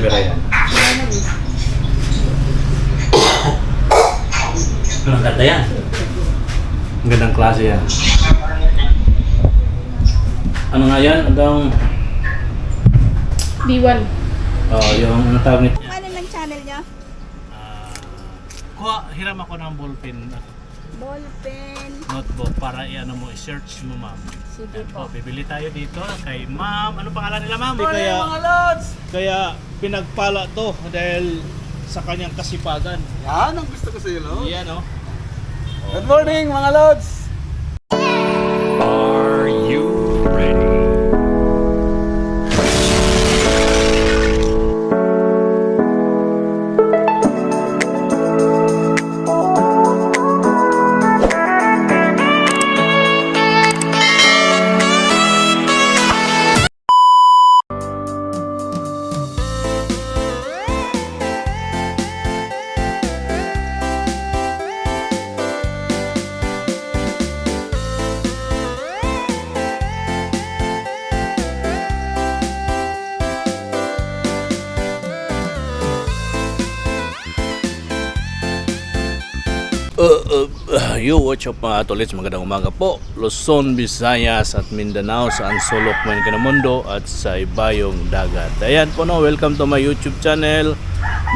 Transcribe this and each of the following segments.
Yan. Ang ganda yan. Ang gandang klase yan. Ano nga yan? Hanggang... B1. yung ano tawag nito? Ano lang channel niya? Hiram ako ng ballpen. Ballpen. Notebook para i-ano mo, i-search mo, ma'am. Sige po. Bibili tayo dito kay ma'am. Ano pangalan nila, ma'am? Kaya, mga lods! Kaya pinagpala to dahil sa kanyang kasipagan. Yan ang gusto ko sa iyo, no? Yan, oh. Good morning, mga lods! Are you ready? What's up mga tolits, magandang umaga po. Luzon, Visayas at Mindanao, saan sulok man ka ng mundo at sa ibayong dagat. Ayan po, no, welcome to my YouTube channel,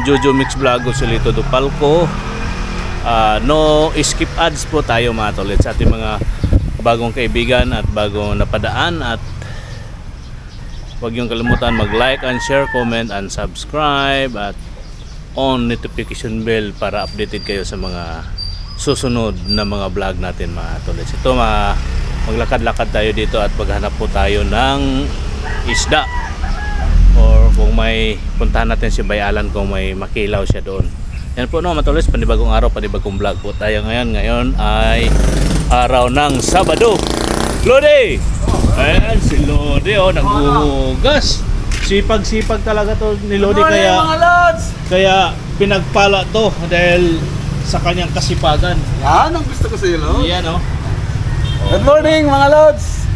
Jojo Mix Vlog, Joselito Dupalco. No skip ads po tayo mga tolits sa ating mga bagong kaibigan at bagong napadaan. At huwag yung kalimutan mag-like and share, comment and subscribe at on notification bell para updated kayo sa mga susunod na mga vlog natin mga tolits. Ito maglakad-lakad tayo dito at maghanap po tayo ng isda, or kung may puntahan natin si Bayalan kung may makilaw siya doon. Yan po, no mga tolits, panibagong araw, panibagong vlog po tayo ngayon. Ngayon ay araw ng Sabado. Lodi! Ayan si Lodi, oh, naghuhugas. Sipag-sipag talaga to ni Lodi. Good morning, mga lods! Kaya pinagpala to dahil sa kanyang kasipagan. Yan ang gusto ko sa iyo, no? Yan, oh. Good morning, mga lods!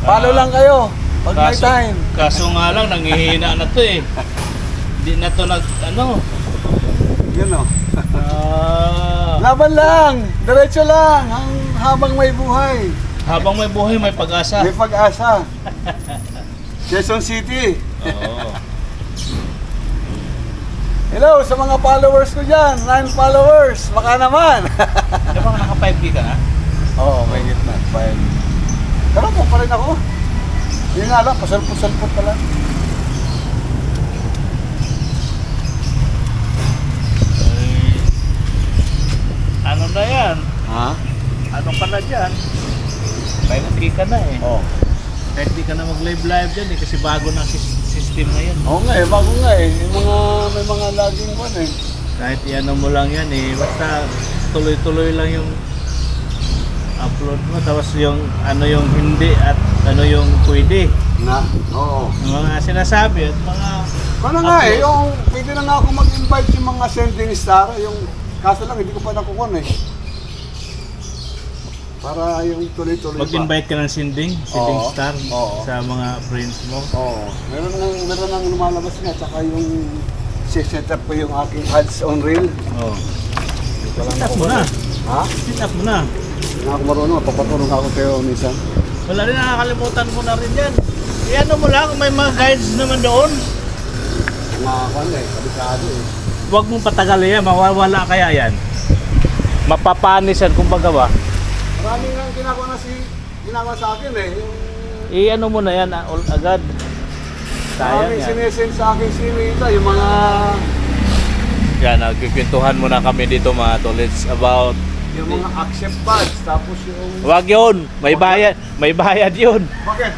Follow lang kayo pag may time. Kaso nga lang, nangihina na to eh. Hindi na to Yan, oh. ah, Laban lang! Diretso lang! Habang may buhay. habang may buhay, may pag-asa. May pag-asa. Quezon City. Oo. Hello sa mga followers ko dyan. 9 followers. Baka naman. Di ba naka 5K ka na? Oo, may gitna. Fine. Pero po pa rin ako. Yun nga lang, pasalpot-salpot pa lang. Ano na yan? Ha? Ano ka na dyan? 5K ka na eh. Oo. Kahit di ka na mag-live dyan eh, kasi bago na system ngayon. Oo nga eh, bago nga eh. May mga laging one eh. Kahit i-ano mo lang yan eh, basta tuloy-tuloy lang yung upload mo, tapos yung ano yung hindi at ano yung pwede. Na? Oo. Yung mga sinasabi at mga Kano nga eh, yung pwede na nga ako mag-invite yung mga sending star. Yung kaso lang, hindi ko pa nakukuha eh. Para yung tuloy-tuloy pa. mag-invite ka ng sending Oo. star Oo. sa mga friends mo. Oo. Meron nang lumalabas nga, tsaka yung set up ko yung aking ads on reel. Oh. Walang Sit up mo na. Ha? Sit up mo na. Hindi na ako marunong, papatulong ako kayo minsan. Wala rin, nakakalimutan mo na rin yan. Iano mo lang, may mga guides naman doon. Mga kwan eh, kabisado eh. Huwag mong patagal yan, mawawala kaya yan. Mapapanisan kumbaga ba. Maraming nga ginagawa sa akin eh. Yung I-ano mo na yan agad. Sayang maraming yan. sinesend sa akin si Rita, yung mga Yan, nagpipintuhan muna kami dito mga tolits about... accept pads, tapos yung... Wag yun, may bayad yun. Bakit?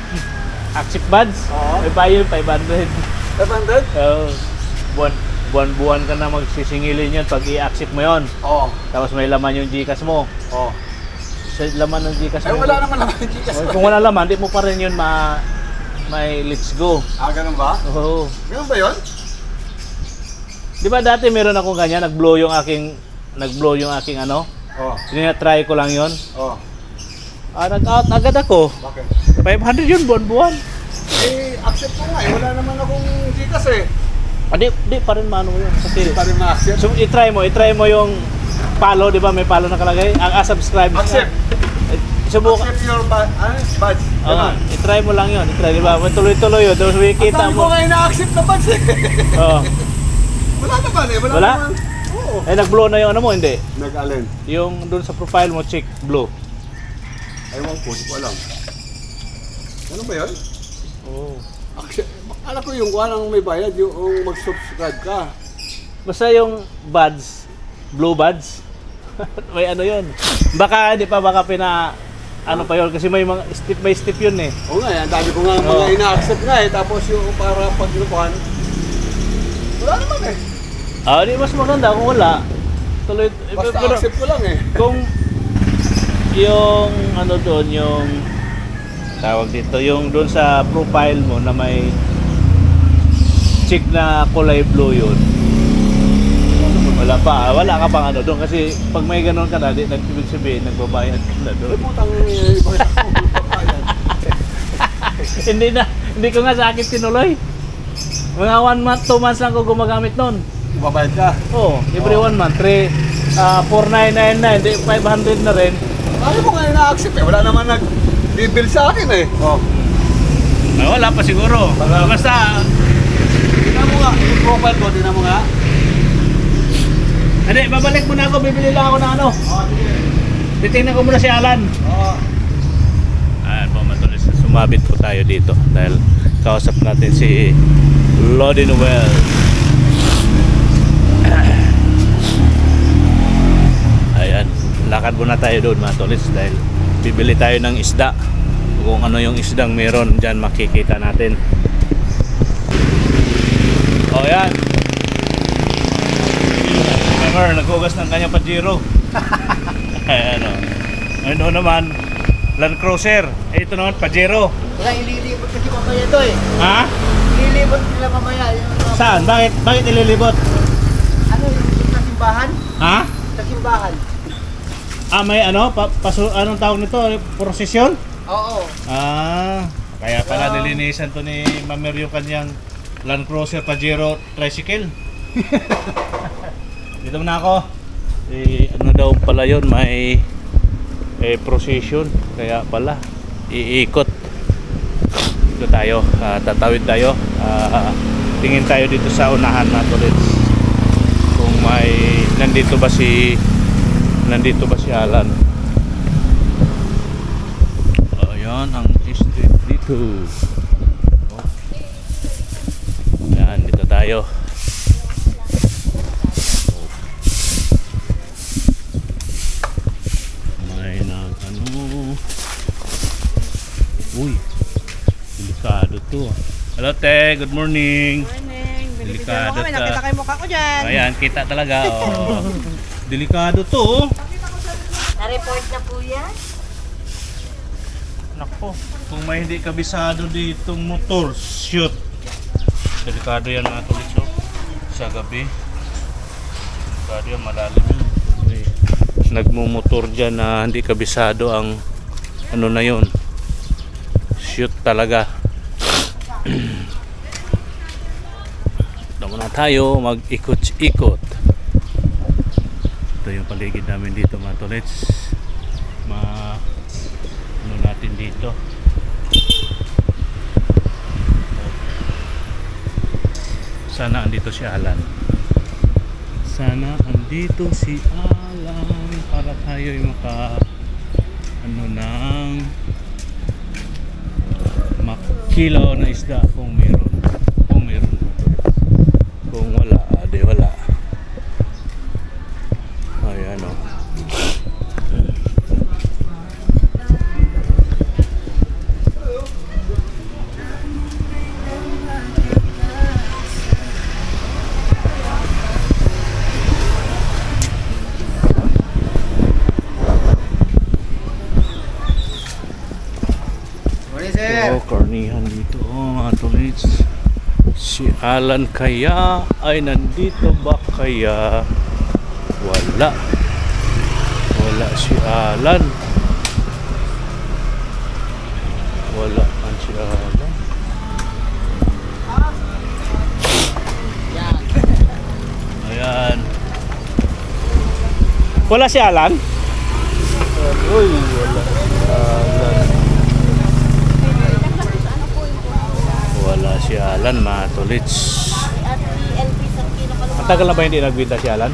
Accept buds, Oo. may bayad 500. 500? Buwan-buwan ka na magsisingilin yun pag i-accept mo yun. Oo. Tapos may laman yung Gcash mo. Oo. Sa laman ng Gcash Ay, mo. wala naman naman yung Gcash. Kung wala laman, di mo pa rin yun may let's go. Ganun ba? Oo. Ganun ba yun? Di ba dati meron akong ganyan, nag-blow yung aking ano? Oo. Tinatry ko lang yun. Oo. Nag-out agad ako. Bakit? 500 yun, buwan-buwan. Eh, accept ko nga eh. Wala naman akong Gcash eh. Di pa rin maano yun. Kasi, Hindi pa rin ma-accept. so, i-try mo yung follow, di ba? May follow nakalagay. Subscribe. Accept. Subukan. Accept your badge. Oo nga, i-try mo lang yun. I-try, di ba? Tuloy-tuloy yun. Tapos makikita Ang dami ko mo. nga ina-accept na badge eh. Oo. Wala naman eh. Wala Wala? naman. Oo. Eh, nag-blow na yung ano mo, hindi. Nag-alin. Yung doon sa profile mo, check, blow. Ewan ko, di ko alam. Ano ba yun? Oo. Alam ko yung walang may bayad, yung mag-subscribe ka. Basta yung buds, blue buds, may ano yun. Baka, di pa, baka ano pa yun, kasi may mga step by step yun eh. Oo nga, ang dami ko nga Oo. mga ina-accept nga eh. Tapos yung para paglupuan, wala naman eh. Di mas maganda kung wala. Tuloy, Basta pero accept ko lang eh. kung yung ano doon, yung tawag dito, yung doon sa profile mo na may check na kulay blue yun. Wala ka pang ano doon kasi pag may ganun ka na, nag-ibig sabihin, nagbabayad ka na Ay doon. putang iba yan. Hindi ko nga sa akin tinuloy. Mga 1 month, 2 months lang ko gumagamit noon. Babayad ka. Oh, every 1 month, 4,999, di 500 na rin. Ano mo nga ina-accept eh? Wala naman nag-bill sa akin eh. Oh. Ay, wala pa siguro. Basta, Tingnan mo nga, yung profile ko, tingnan mo nga. hindi, babalik muna ako, bibili lang ako ng ano. Oh, sige. Titingnan ko muna si Alan. Oh. Ayan po, matulis. Sumabit po tayo dito dahil kausap natin si Lodi Noel. Ayan, lakad muna tayo doon mga tulis dahil bibili tayo ng isda. Kung ano yung isdang meron dyan makikita natin. O yan. Remember, naghugas ng kanyang Pajero. Ayan o. Ano naman, Land Cruiser. Ito naman, Pajero. Wala, ililibot kasi mamaya ito eh. Ha? Ililibot nila mamaya. Yung, Saan? Bakit ililibot? ano yung sa simbahan? Ha? Sa simbahan. May ano? Anong tawag nito? Prosesyon? Oo. Kaya pala nilinisan to ni Mamer yung kanyang Land Cruiser Pajero tricycle. Dito muna ako. Ano daw pala yun? May procession. Kaya pala iikot. Dito tayo. Tatawid tayo. Tingin tayo dito sa unahan na ulit. Kung may nandito ba si Alan. Ayan ang street dito. Ayan, dito tayo. May uy, delikado to. Hello te, good morning. Morning. Delikado Kami, to. nakita kayo mukha ko dyan. Ayan, kita talaga. Oh. Delikado to. Oh. Na-report na po yan? Nako, kung may hindi kabisado ditong motor, shoot. Delikado yan mga tulis, oh. Sa gabi. Delikado yan, malalim yun. May nagmumotor dyan na hindi kabisado ang ano na yun. Shoot talaga. Ito muna tayo, mag-ikot-ikot. Ito yung paligid namin dito mga tulis. Ano natin dito. Sana andito si Alan. Sana andito si Alan para tayo yung makilaw na isda kung meron. Kung wala, di wala. Ayan o. Morning, sir. Karnihan dito, mga tulis. Si Alan kaya ay nandito ba kaya? Wala si Alan. Wala man si Alan. Wala si Alan? Uy, wala. Wala si Alan, mga tolits. At LP sa kilo ka Ang tagal na ba hindi nagbita si Alan?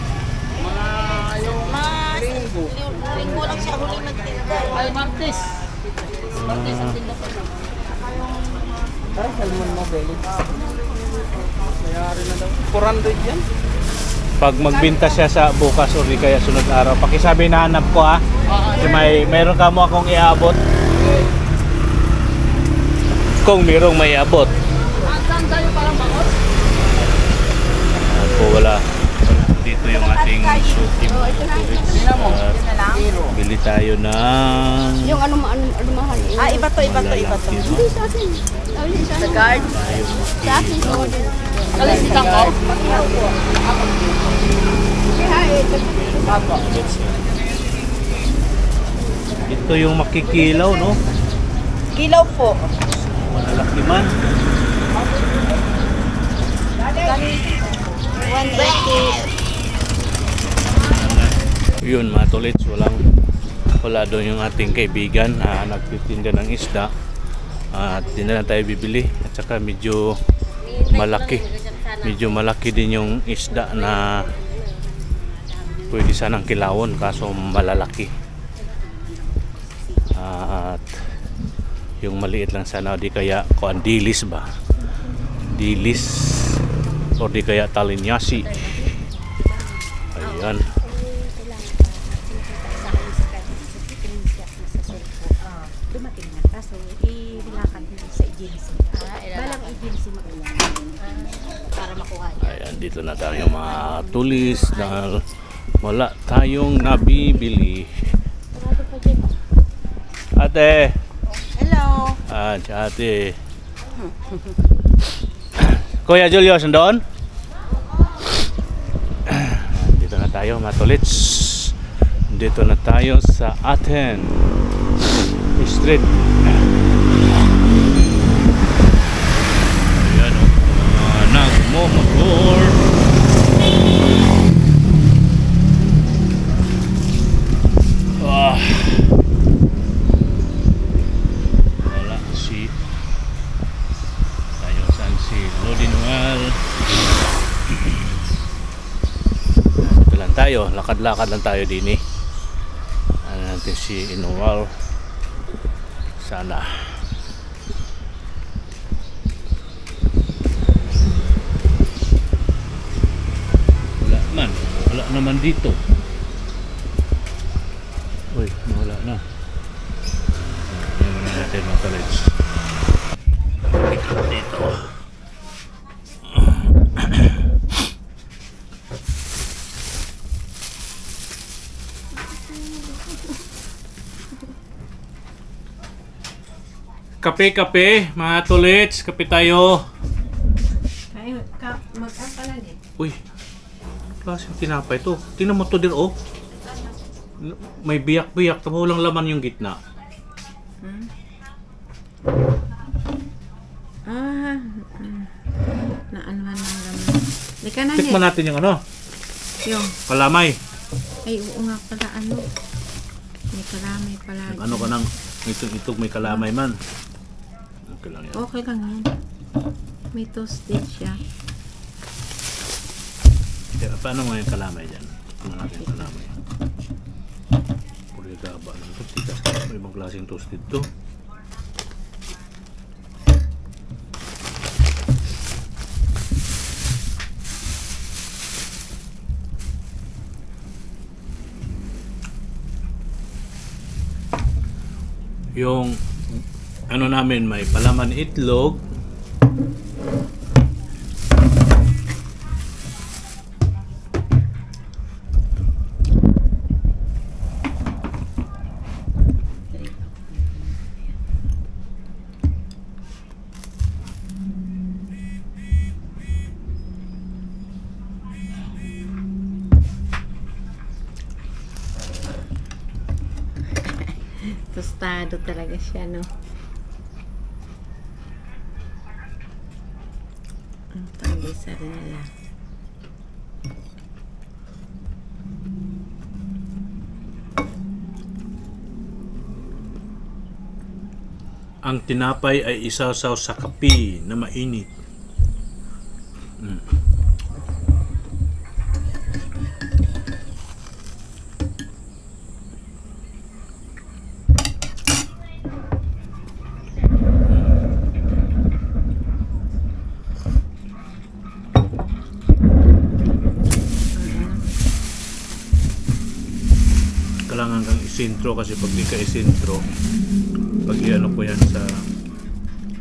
linggo lang siya huling nagtinda. Ay, Martes. Martes ang tinda ko. Ay, salmon mo, Belly. Mayari na daw. 400 yan. Pag magbinta siya sa bukas o di kaya sunod araw, pakisabi na hanap ko ha. Kasi mayroon ka mo akong iabot. Kung mayroong may abot. Saan tayo parang bakos? Ako wala. Dito yung ating suki. Bili tayo ng... Yung ano mahal. Ah, iba to. Malalaki, no? Hindi sa akin. Sa guard. Tayo Sa akin ko. Kalasitan ko? Ito yung makikilaw, no? Kilaw po. Malalaki man. 180. Yun mga tolits, wala doon yung ating kaibigan na nagtitinda ng isda. At di na lang tayo bibili. At saka medyo malaki din yung isda na pwede sanang kilawon kaso malalaki. At yung maliit lang sana, di kaya kuan dilis ba? Dilis o di kaya talinyasi. Ayan. Dumating na kaso ilakad mo sa agency. Balang agency Para makuha niya. Ayan, dito na tayo mga tulis dahil wala tayong nabibili. Ate! Hello. Si ate. Kuya Julius, nandun? Dito na tayo mga tulits. Dito na tayo sa Aten Street. Ayan o, nagmomotor. Wala si tayo saan si Lodinuel. Ito lang tayo, lakad-lakad lang tayo din eh. Ano natin si Inuwal sana. Wala naman dito. Uy, wala na. Ayan muna natin mga talents. Dito. Kape, mga tulits. Kape tayo. Kayo, mag-apa lang eh. Uy, klaseng tinapay to. Tingnan mo to din, oh. May biyak-biyak. Tamo lang laman yung gitna. Naanuhan ng laman. Lika na Tikman natin yung ano, Yung, kalamay. ay oo nga pala ano. May kalamay pala. Ano ka nang, itong may kalamay man. Okay lang yan. Okay lang yan. May toasted siya. Kaya, paano mo yung kalamay dyan? Ano natin yung kalamay? Puri gaba lang ito. Tikas ka. May ibang klaseng toasted to. Yung ano namin, may palaman itlog. Tostado talaga siya, no? Ang pandesal nila. Ang tinapay ay isasaw sa kape na mainit. Kailangan kang isintro kasi pag di ka isintro, pag iano ko yan sa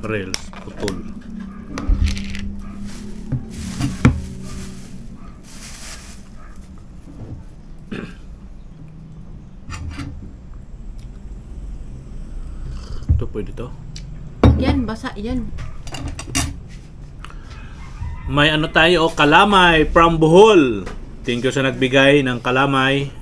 rails, putol. Ito pwede to. Yan, basa yan. May ano tayo, kalamay from Bohol. Thank you sa nagbigay ng kalamay.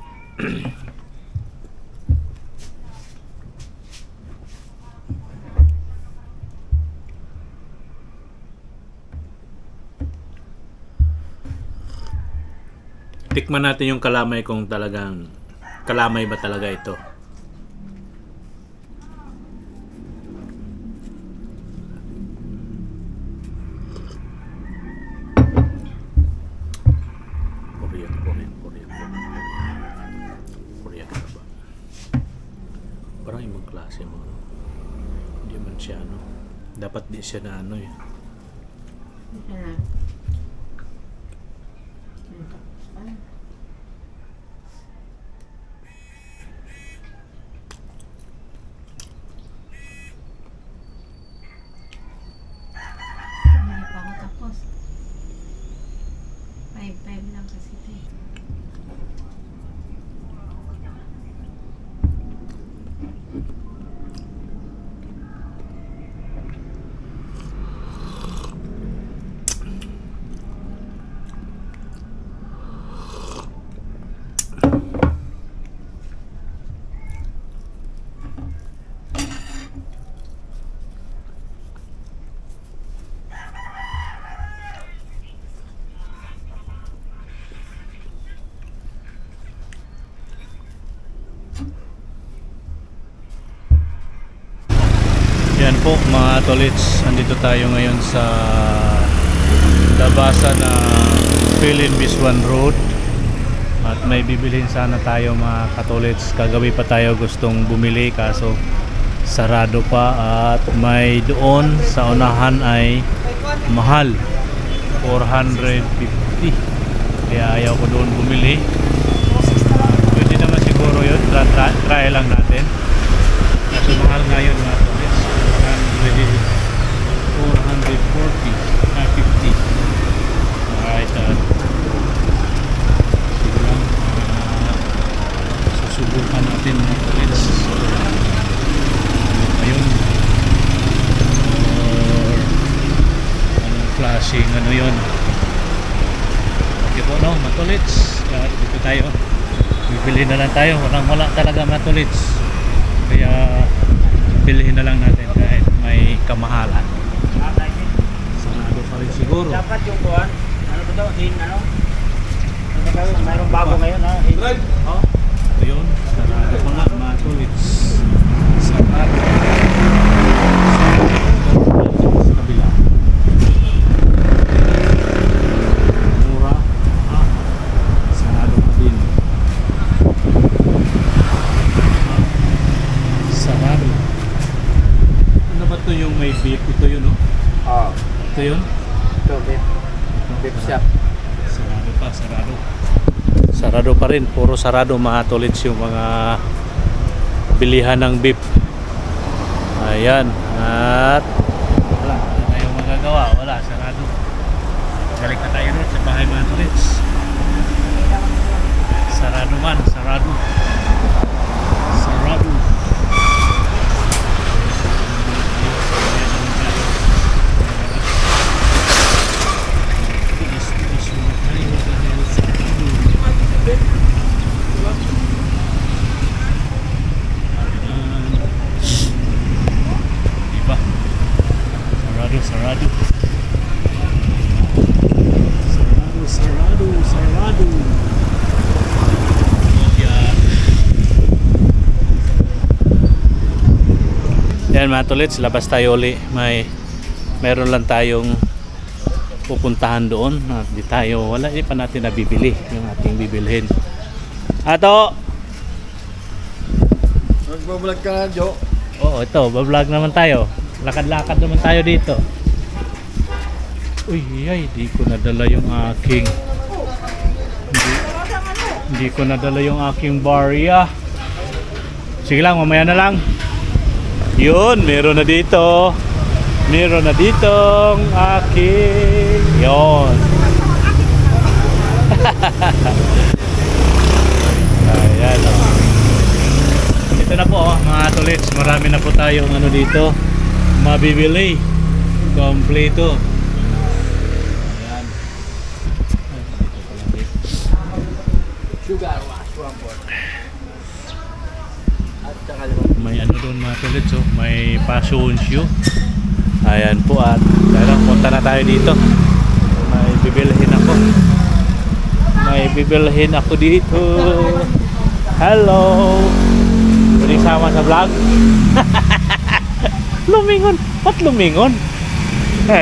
Tikman natin yung kalamay kung talagang kalamay ba talaga ito. Korean ka ba? Parang ibang klase mo. Hindi man siya ano. Dapat di siya na ano eh. Hindi pa ako tapos. 5-5 lang kasi ito eh. Yan po mga tolits, andito tayo ngayon sa labasa na Philin Biswan Road at may bibilhin sana tayo mga katolits. Kagabi pa tayo gustong bumili kaso sarado pa at may doon sa unahan ay mahal, 450, kaya ayaw ko doon bumili. Pwede naman siguro yun, try lang natin kaso mahal ngayon mga tolits. 440, 50. Alright, sige lang, susubukan natin mga tolits. Ayun, or anong flashing, ano yun. Okay po no, mga tolits, dito tayo, bibili na lang tayo, wala talaga mga tolits, kaya bilhin na lang natin kahit may kamahalan. Sarado pa rin siguro. Dapat yung kuhan, ano ba daw, ano? Ano ba daw, mayroong bago ngayon, ha? Oh? Ito yun, sarado pa nga mga tolits. Sarado. Sa kabila. Mura. Sarado pa din. Sarado. Ano ba ito yung may beef? Ito yun, no? Oo. Ito yun? Ito, beef shop. Sarado pa, sarado. Sarado pa rin, puro sarado mga tolits yung mga bilihan ng beef. Ayan, at wala tayong magagawa, wala, sarado. Balik na tayo rin sa bahay mga tolits. Sarado man, sarado. Sarado. Diba? Sarado, sarado. Sarado, sarado, sarado. Yan. Ayan mga tolits, labas tayo uli. Meron lang tayong pupuntahan doon at di pa natin nabibili yung ating bibilhin. Ato! Nagbablog ka na, Jo. Oo, ito, bablog naman tayo. Lakad-lakad naman tayo dito. Uy, ay, di ko nadala yung aking hindi ko nadala yung aking barya. Sige lang, mamaya na lang. Yun, meron na dito. Meron na ditong aking yun. Ayan o. Ito na po mga tolits. Marami na po tayong ano dito mabibili. Kompleto. Ayan. Sugar wash, 1 At saka May ano doon mga tolits oh. May passion shoe. Ayan po at tara, punta na tayo dito. May bibilhin ako. May bibilhin ako dito. Hello. Pwede sama sa vlog? Lumingon. Ba't lumingon?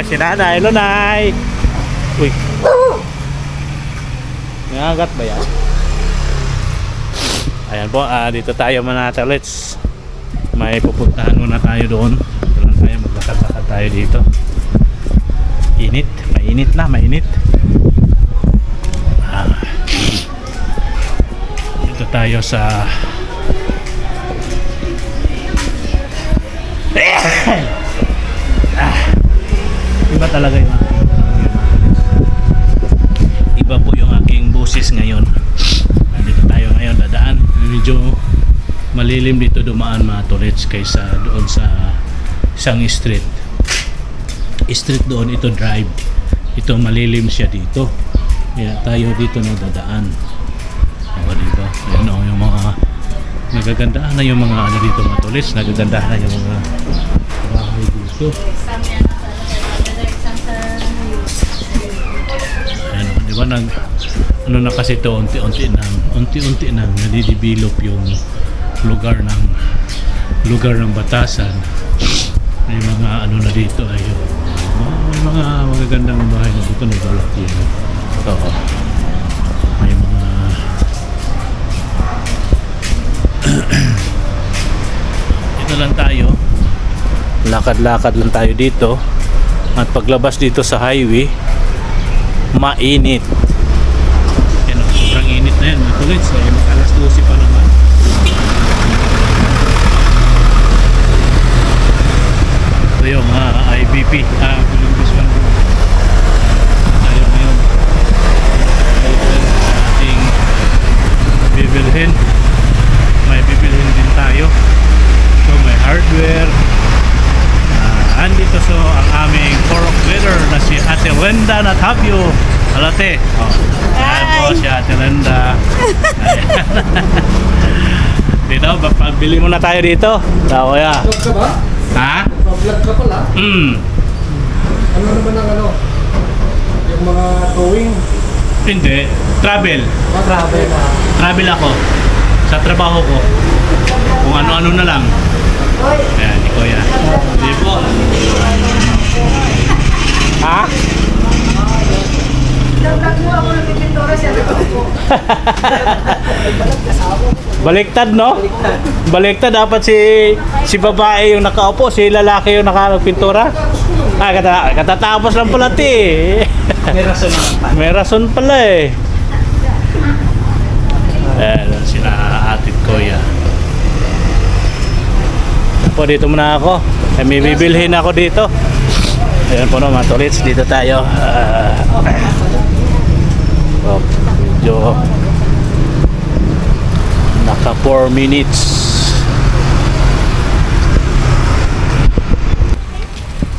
Si nanay, lunay. Uy. Nangagat ba yan? Ayan po, dito tayo mga tolits. May pupuntahan muna tayo doon. Ito lang tayo, maglakad-lakad tayo dito. Init, mainit na, mainit. Dito tayo sa iba talaga yung iba po yung aking boses ngayon. Dito tayo ngayon dadaan. Medyo malilim dito dumaan mga tolits kaysa doon sa isang street doon. Ito drive, ito malilim siya dito, kaya tayo dito na dadaan. O diba, ayan o yung mga nagagandahan na yung mga ano dito mga tolits, nagagandahan na yung mga bahay dito. Ayan o diba, ano na kasi ito, unti-unti nang nadidevelop yung lugar ng Batasan. May mga ano na dito ay may mga magagandang bahay na dito na galaki. Ito may mga ito lang tayo, lakad-lakad lang tayo dito at paglabas dito sa highway mainit. Yan, sobrang init na yan mga tolits, alas 12 pa naman. Ito yung IBP, Columbus One Road. Tayo ngayon sa ating bibilhin. May bibilhin din tayo. So may hardware. Andito so ang aming fork leader na si Ate Lenda Natapio Alate. Ayan po si Ate Lenda. Dito, pagbili muna tayo dito. Kuya. Vlog ka ba? Ha? Vlog ka pala? Ano naman ang ano? Yung mga towing? Hindi. Travel. Travel na. Travel ako. Sa trabaho ko. Kung ano-ano na lang. Ayan, di Kuya. Hindi po. Ha? Nag-vlog mo ako ng pintura siya. Baliktad, no? Baliktad. Dapat si babae yung nakaupo, si lalaki yung nakapintura. Katatapos lang pala may rason naman pa. May rason pala eh. Ayan, sila Atit Kuya. Po, dito muna ako. May bibilhin ako dito. Ayan po no, mga tolits. Dito tayo. Medyo naka 4 minutes.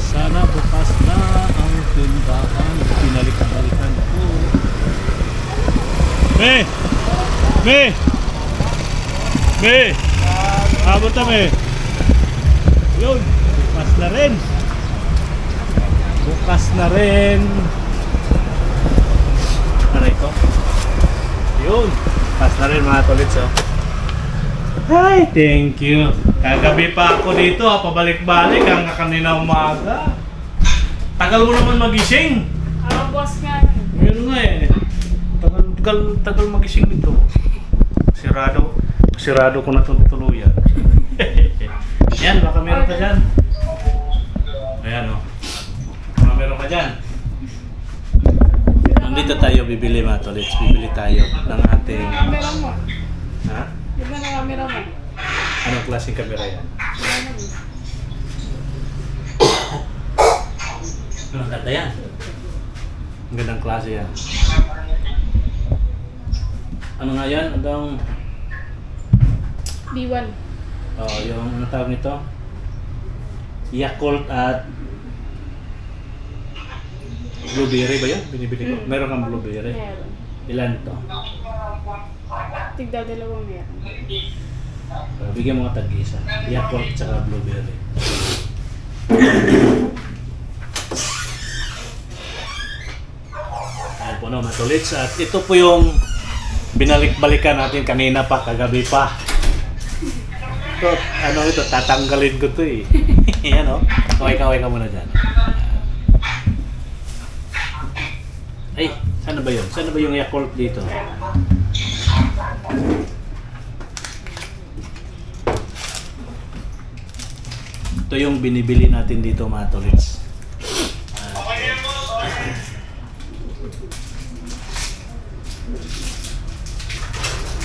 Sana bukas na ang tindahan. Pinalik-balikan ko. Me! Abot na me! Yun! Bukas na rin! Bukas na rin! Aray ko. Yun! Bukas na rin mga tolits oh. Hi, thank you. Kagabi pa ako dito, pabalik-balik hanggang kanina umaga. Tagal mo naman magising. Boss nga. Yun nga eh. Tagal magising dito. Sirado ko na itong tuluyan. Yan, baka meron ka dyan. Ayan o. Baka meron ka dyan. Nandito tayo bibili mga tolits. Bibili tayo ng ating... Camera mo. Ha? Di ba na camera mo? Anong klaseng kamera yan? Ang ganda yan. Ang gandang klase yan. Ano nga yan? Hanggang... B1. yung ano tawag nito? Yakult at blueberry ba yun? Binibili ko. Meron kang blueberry. Meron. Ilan to? Tigda dalawang meron. Bigyan mo ka tag-isa. Yakult at saka blueberry. Ayan po no, matulits. At ito po yung binalik-balikan natin kanina pa, kagabi pa. Ito, ano ito, tatanggalin ko to eh. Yan o. Kaway ka muna dyan. Ay, saan ba yun? Saan ba yung Yakult dito? Ito yung binibili natin dito mga tolits.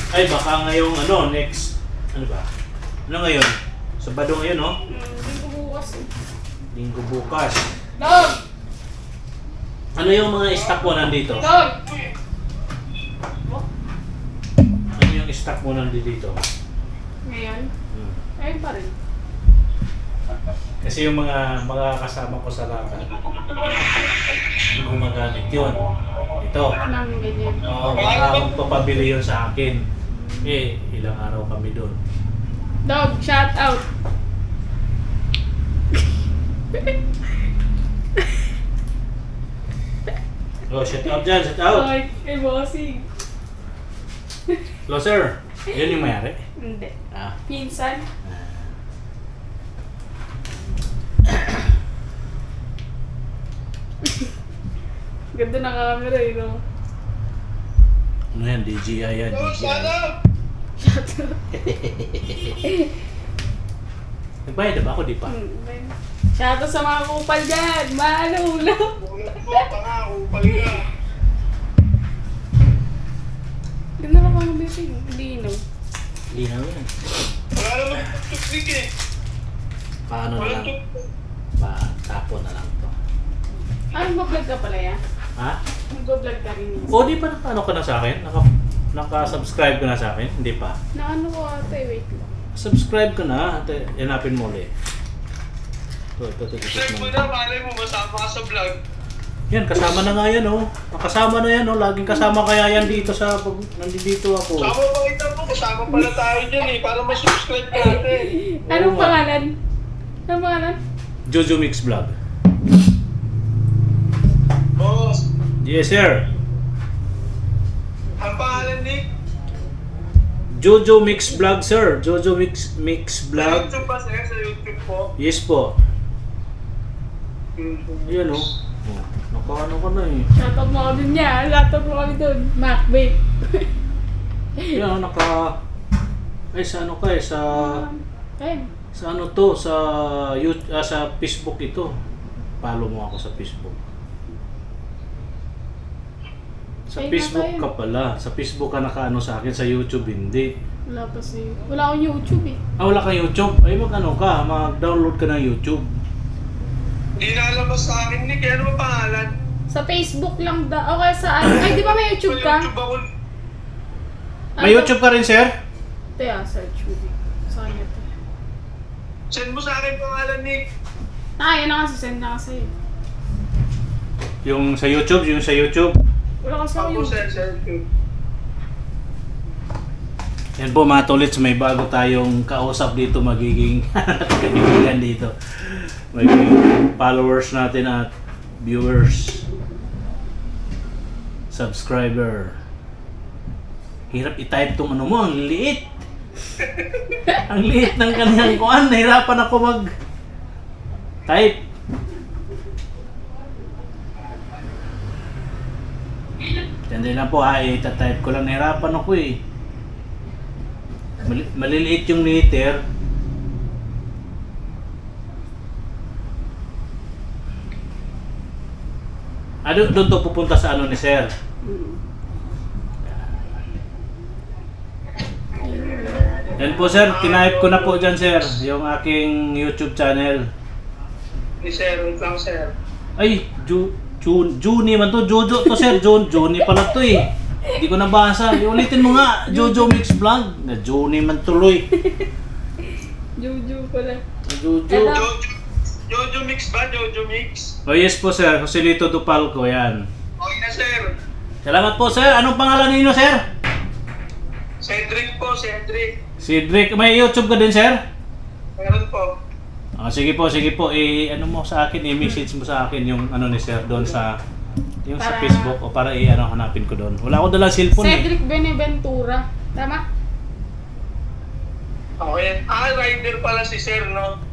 Ay, baka ngayong ano, next, ano ba? Ano ngayon? Sabado ngayon, no? Linggo bukas. Linggo bukas. Dog! Ano yung mga stock mo nandito? Dog! Ano yung stock mo nandito? Ngayon? Ayun pa rin. Kasi yung mga kasama ko sa lakad, hindi ko magamit yun. Ito. Nang ganyan. Oo, baka magpapabili yun sa akin. Eh, ilang araw kami doon. Dog, shout out! Oh, shout out dyan, shout out! Ay, kay bossing. Closer! Yun yung mayari. Hindi. Ah. Pinsan. Ganda na camera eh, no? Ano yan? DJI yan, DJI. Nagbayad na ba ako? Di pa. Shout out sa mga kupal dyan! Maano, Ganda na camera eh. Lino. Linaw yan. Wala naman tuklik eh. Paano na lang? Tapon na lang to. Mag-vlog ka pala yan? Ha? Mag-vlog ka rin. O, di pa naka-ano ka na sa akin? Naka-subscribe ka na sa akin? Hindi pa. Naano ko ate, wait lang. Subscribe ka na. Ate, hanapin mo ulit. Ito. Check mo na, malay mo, masama ka sa vlog. Yan, kasama na nga yan, oh. Nakasama na yan, oh. Laging kasama kaya yan dito sa... Nandito ako. Sama pa kita po, kasama pala tayo dyan eh, para mas-subscribe ka natin. Anong nga. pangalan? Anong pangalan? Jojo Mix Vlog. Boss, Yes, sir. ang pangalan ni? Jojo Mix Vlog, sir. Jojo Mix Sa Vlog. YouTube pa sir, sa YouTube po. Yes po. Yan, oh. Nakaano ka na eh. Shoutout mo kami niya. Shoutout mo kami doon. Macbeth. Yan, Ay, sa ano ka eh, sa... Ayun. Sa ano to, sa sa Facebook ito. Follow mo ako sa Facebook. Sa Ay, Facebook natayo. ka pala. Sa Facebook ka nakaano sa akin, sa YouTube hindi. Wala pa si... Wala akong YouTube eh. Ah, wala kang YouTube? Ay, mag-ano ka, mag-download ka ng YouTube. Hindi nalabas sa akin ni, kaya ano ba pangalan? Sa Facebook lang da. Okay, saan? Ay, di ba may YouTube ka? Sa YouTube ako. May YouTube ka rin, sir? Kaya, search mo din. Sa kanya to. Send mo sa akin pangalan ni. Yan na kasi. Send na kasi. Yung sa YouTube, Wala kasi ako Ako YouTube. sir. Yan po mga tolits, may bago tayong kausap dito, magiging kaibigan dito. Magiging followers natin at viewers. Subscriber. Hirap i-type tong ano mo, ang liit. Ang liit ng kanyang kuan, nahirapan ako mag-type. Sandali lang po ha, ita-type ko lang, nahirapan ako eh. Maliliit yung letter. Doon to pupunta sa ano ni sir? Yan po sir, tinype ko na po dyan sir, yung aking YouTube channel. Sir, wait lang sir. Ay, Juni man to, Jojo to sir, Juni pala to eh. Hindi ko nabasa, ulitin mo nga, Jojo Mix Vlog. Na Juni man tuloy. Jojo pala. Jojo. Jojo Mix ba? Jojo Mix? Oh yes po sir, Joselito Dupalco, yan. Okay na sir. Salamat po sir, anong pangalan ninyo sir? Cedric po, Cedric. Cedric, may YouTube ka din sir? Meron po. Sige po, ano mo sa akin, i-message mo sa akin yung ano ni sir doon sa yung sa Para- Facebook o para hanapin ko doon. Wala ako dalang cellphone eh. Cedric Beneventura. Tama? Okay. Rider pala si sir, no?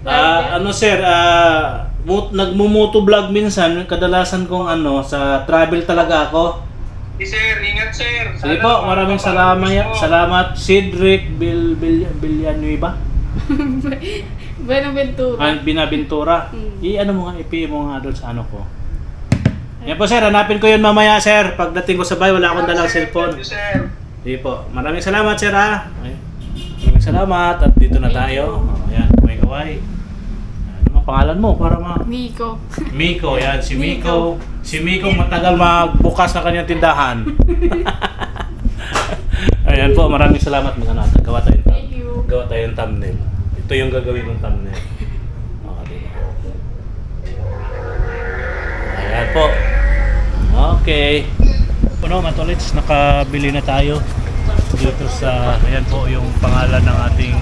Ano sir, nagmumoto vlog minsan, kadalasan kong sa travel talaga ako. Si sir, ingat sir. Sige po, maraming salamat Cedric Villanueva. Beneventura. Binaventura. Hmm. I-ano mo nga, i-PM mo nga doon sa ano ko. Yan po sir, hanapin ko yun mamaya sir. Pagdating ko sa bahay, wala akong dalang cellphone. Thank you, sir. Sige po, maraming salamat sir ha. Maraming salamat at dito na tayo. Ayan, kaway-kaway. Ano ang pangalan mo para Nico. Miko, yan, si Miko. Si Miko matagal magbukas na kanyang tindahan. Ayan po, maraming salamat mga anak. Gawa Thank you. tayong thumbnail. Ito yung gagawin kong thumbnail. Ayan po. Okay. Matolits, nakabili na tayo dito sa, ayan po yung pangalan ng ating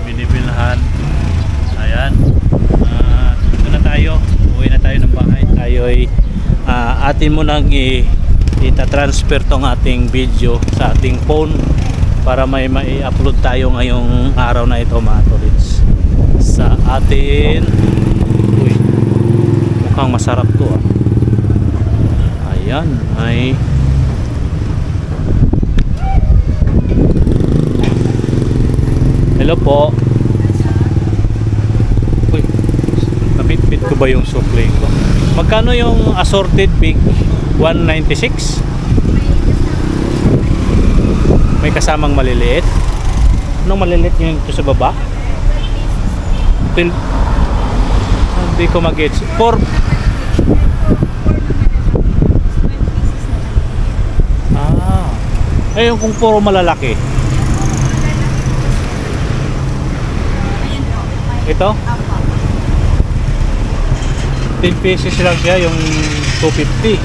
binibilhan. Ayan. Dito na tayo. Uwi na tayo ng bahay. Tayo ay atin mo nang ita-transfer tong ating video sa ating phone para may upload tayo ngayong araw na ito mga tolits sa atin. Uy, mukhang masarap to ayan ay hello po. Uy, nabitbit ko ba yung supply ko? Magkano yung assorted big? 196? May kasamang maliliit? Anong maliliit yung ito sa baba? Hindi ko mag-gets. Yung kung puro malalaki. Ito? 10 pieces lang siya, yung 250.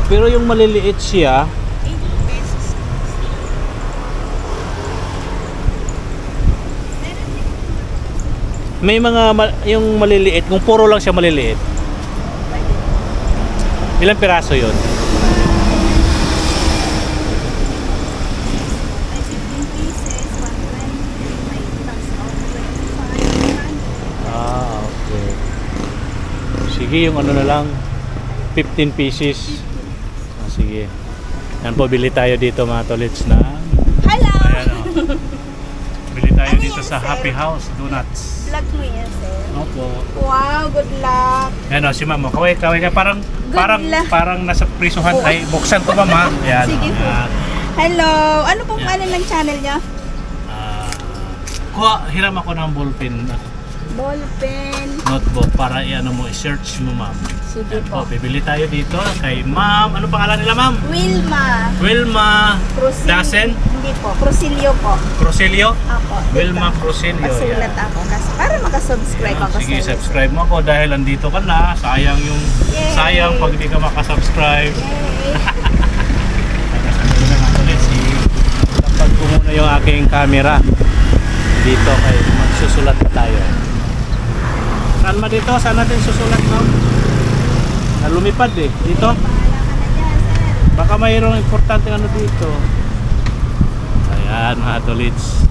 Pero yung maliliit siya, may mga yung maliliit, kung puro lang siya maliliit. Ilang piraso yun? Okay. Sige, yung ano na lang, 15 pieces. Sige. Yan po, bili tayo dito mga tolits na. Hello! Ayan o. Bili tayo dito sa Happy House Donuts. Vlog mo yan, sir. Opo. Wow, good luck. Yan o, si ma'am. Kaway ka. luck. Parang nasa prisuhan. Ay, buksan ko ma'am ha. Ayan. Sige po. Ayan. Hello! Ano pong ano ng channel niyo? Hiram ako ng ballpen Ballpen. notebook para i-search mo ma'am. Sige Yan po. Bibili tayo dito kay ma'am. Ano pangalan nila ma'am? Wilma Dasen? Hindi po. Crucilio po. Crucilio? Ako. Wilma Crucilio. Pasulat ako. Kasi para makasubscribe ako Sige, sa subscribe mo ako dahil andito ka na. Sayang Yay! sayang pag hindi ka makasubscribe. Yay! Tapag ko muna yung aking camera. Dito kay magsusulat na tayo. Saan ma dito? Saan natin susulat ma'am? Lumipad eh. Dito? Bahala ka na dyan, sir. Baka mayroong importante ano dito. Ayan mga tolits.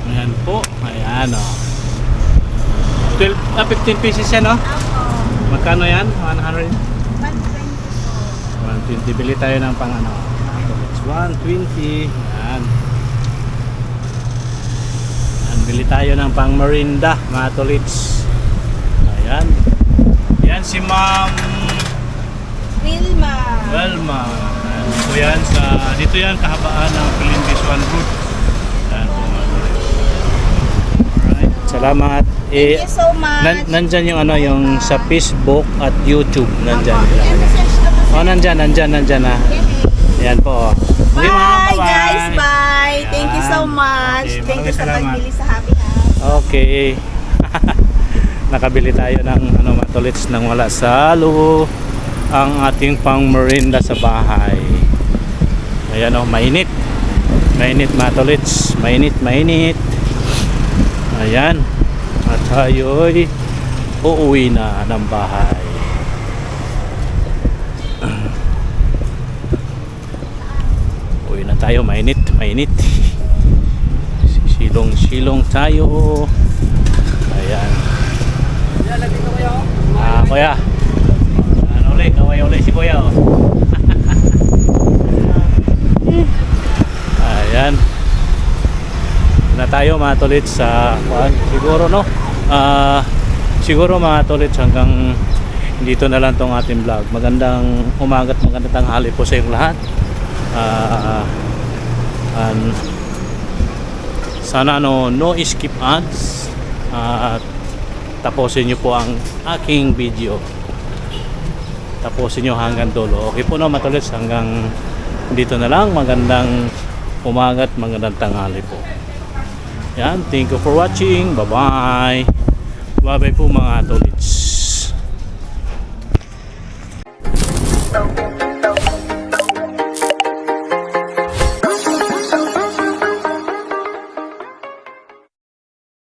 Ayan po. Ayan o. 15 pieces yan o. Magkano yan? 100? 120. Bili tayo ng pang ano. 120. Ayan. Ayan. Bili tayo ng pang merinda mga tolits. Ayan. Yan si Ma'am Vilma. Velma. Ayan. So yan sa, dito yan kahabaan ng Pilindis One Road. Ayan po mga tolits. Alright. Salamat. Thank you so much. Nandyan yung ano yung sa Facebook at YouTube nandyan. I-message na po Oh, nandyan na. Ayan po. Okay, ma'am, Bye guys, bye. Thank you so much. Okay, Thank you sa maraming pagbili sa Happy House. Okay. Nakabili tayo ng ano mga tolits nang wala sa ang ating pang merinda sa bahay. Ayan oh, mainit. Mainit mga tolits. Mainit. Ayan. At tayo'y uuwi na ng bahay. Uwi na tayo, mainit. Silong tayo. Ayan. Kuya. Ano ulit? Kaway ulit si kuya. Oh. Ayan. Na tayo mga tolits sa siguro no. Siguro mga tolits hanggang dito na lang tong ating vlog. Magandang umaga at magandang tanghali po sa inyong lahat. Sana no skip ads at tapusin nyo po ang aking video. Tapusin nyo hanggang dulo. Okay po no mga tolits, hanggang dito na lang. Magandang umaga at magandang tanghali po. Yan, thank you for watching. Bye bye po mga tolits.